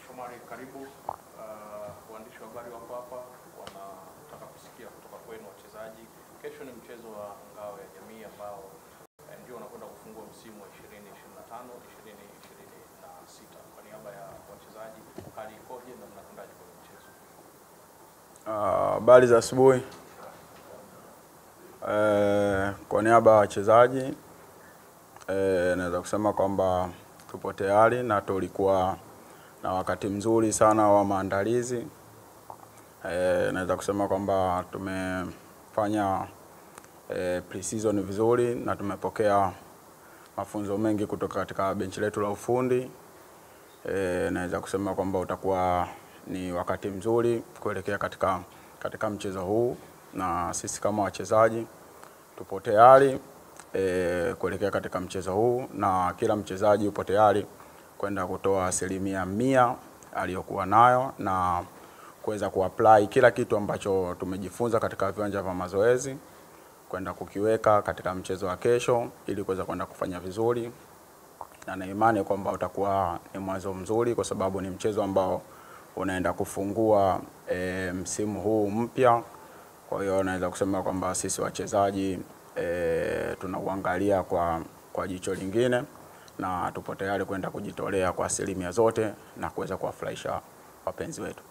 Shomari, karibu. Waandishi wa habari wako hapa wanataka kusikia kutoka kwenu wachezaji. Kesho ni mchezo wa ngao ya jamii ambao ndio unakwenda kufungua msimu wa 2025 2026. Kwa niaba ya wachezaji, hali ikoje na mnakwendaje kwenye mchezo? Habari za asubuhi. Kwa niaba ya wachezaji naweza kusema kwamba tupo tayari na tulikuwa na wakati mzuri sana wa maandalizi. Naweza kusema kwamba tumefanya pre-season vizuri na tumepokea mafunzo mengi kutoka katika benchi letu la ufundi. Naweza kusema kwamba utakuwa ni wakati mzuri kuelekea katika mchezo huu, na sisi kama wachezaji tupo tayari kuelekea katika mchezo huu, na kila mchezaji yupo tayari kwenda kutoa 100% aliyokuwa nayo na kuweza kuapply kila kitu ambacho tumejifunza katika viwanja vya mazoezi kwenda kukiweka katika mchezo wa kesho ili kuweza kwenda kufanya vizuri, na imani kwamba utakuwa ni mwanzo mzuri kwa sababu ni mchezo ambao unaenda kufungua msimu huu mpya. Kwa hiyo naweza kusema kwamba sisi wachezaji tunauangalia kwa jicho lingine na tupo tayari kwenda kujitolea kwa 100% zote na kuweza kuwafurahisha wapenzi wetu.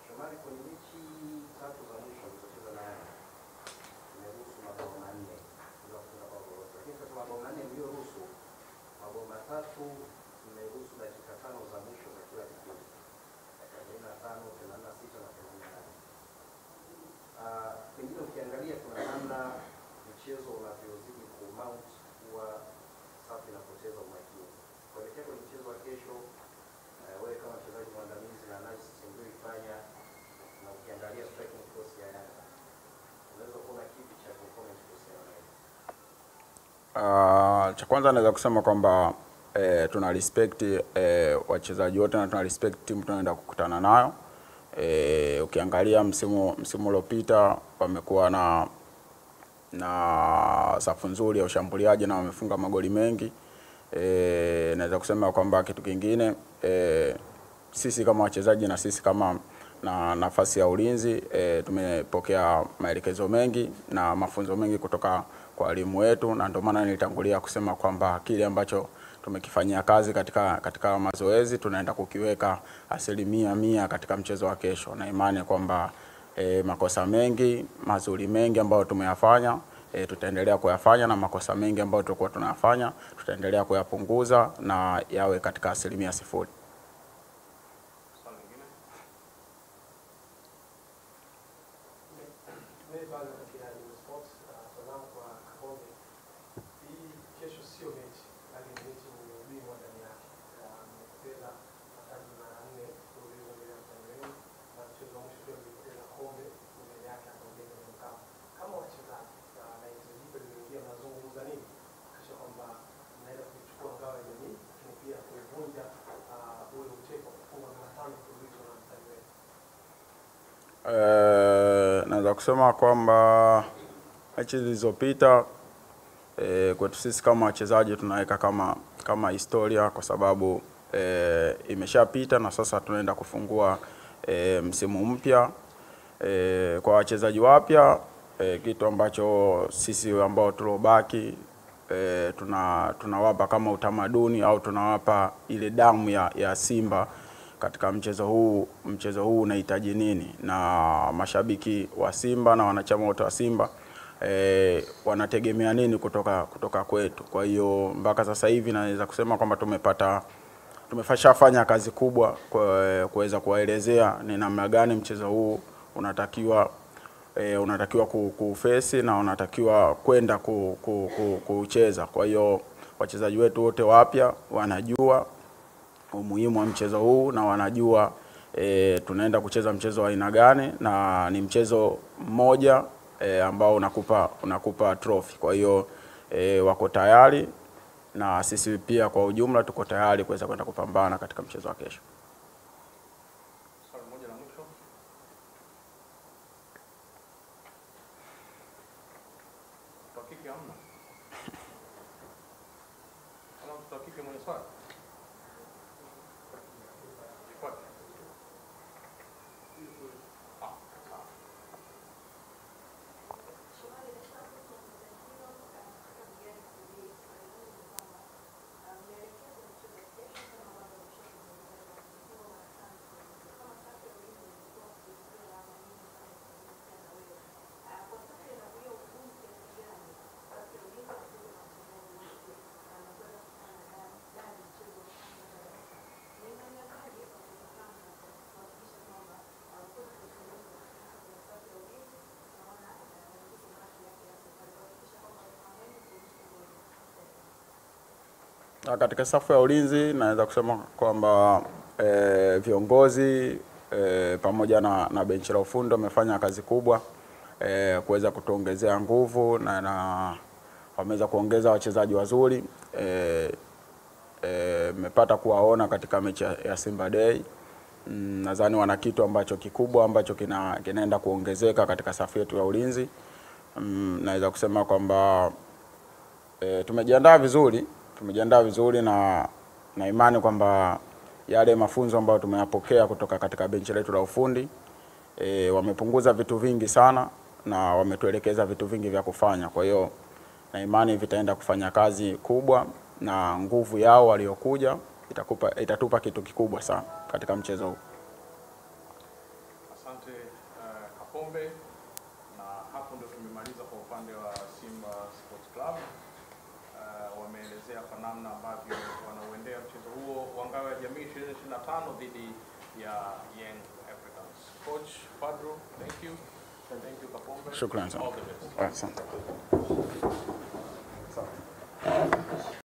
Shomari, kwenye mechi 3 za mwisho mlizocheza na Yanga mmeruhusu mabao 4 bila kufunga bao lolote, lakini katika mabao 4 mlioruhusu, mabao 3 mmeruhusu dakika 5 za mwisho za kila kipindi, dakika 45, 86 na 88. Pengine ukiangalia kuna namna mchezo unavyozidi kumount kuwa safi na kupoteza umakini kuelekea kwenye mchezo wa kesho. Wewe kama mchezaji mwandamizi na analysis mlioifanya na ukiangalia striking force ya Yanga, unaweza kuona kipi cha comment kuhusiana nayo? Cha kwanza naweza kusema kwamba tuna respect wachezaji wote na tuna respect timu tunaenda kukutana nayo. Ukiangalia msimu uliopita wamekuwa na safu nzuri ya ushambuliaji na wamefunga magoli mengi. Naweza kusema kwamba kitu kingine, sisi kama wachezaji na sisi kama na nafasi ya ulinzi tumepokea maelekezo mengi na mafunzo mengi kutoka kwa walimu wetu, na ndio maana nilitangulia kusema kwamba kile ambacho tumekifanyia kazi katika mazoezi tunaenda kukiweka 100% katika mchezo wa kesho, na imani kwamba makosa mengi mazuri mengi ambayo tumeyafanya tutaendelea kuyafanya, na makosa mengi ambayo tulikuwa tunayafanya tutaendelea kuyapunguza na yawe katika 0%. Naweza kusema kwamba mechi zilizopita kwetu sisi kama wachezaji tunaweka kama historia, kwa sababu imeshapita na sasa tunaenda kufungua msimu mpya. Kwa wachezaji wapya, kitu ambacho sisi ambao tulobaki tunawapa kama utamaduni au tunawapa ile damu ya Simba katika mchezo huu. Mchezo huu unahitaji nini, na mashabiki wa Simba na wanachama wote wa Simba wanategemea nini kutoka kwetu. Kwa hiyo mpaka sasa hivi naweza kusema kwamba tumefanya kazi kubwa kuweza kuwaelezea ni namna gani mchezo huu unatakiwa kuufesi na unatakiwa kwenda kucheza. Kwa hiyo wachezaji wetu wote wapya wanajua umuhimu wa mchezo huu na wanajua tunaenda kucheza mchezo wa aina gani, na ni mchezo mmoja ambao unakupa trophy. Kwa hiyo wako tayari na sisi pia kwa ujumla tuko tayari kuweza kwenda kupambana katika mchezo wa kesho. kike hamna? Kama mtoto wa kike mwenye swali? Ifuate. Katika safu ya ulinzi naweza kusema kwamba viongozi pamoja na benchi la ufundi wamefanya kazi kubwa kuweza kutuongezea nguvu na wameweza kuongeza wachezaji wazuri. Nimepata kuwaona katika mechi ya Simba Day. Nadhani wana kitu ambacho kikubwa ambacho kinaenda kuongezeka katika safu yetu ya ulinzi. Naweza kusema kwamba tumejiandaa vizuri na imani kwamba yale mafunzo ambayo tumeyapokea kutoka katika benchi letu la ufundi wamepunguza vitu vingi sana na wametuelekeza vitu vingi vya kufanya. Kwa hiyo na imani vitaenda kufanya kazi kubwa na nguvu yao waliokuja itatupa kitu kikubwa sana katika mchezo huu. Asante Kapombe, na hapo ndio tumemaliza kwa upande wa Simba Sports Club. Wameelezea kwa namna ambavyo wanauendea mchezo huo wa ngao ya jamii 2025 dhidi ya Young Africans. Coach Fadru, thank you. Thank you Kapombe. Shukrani sana. All the best. Asante.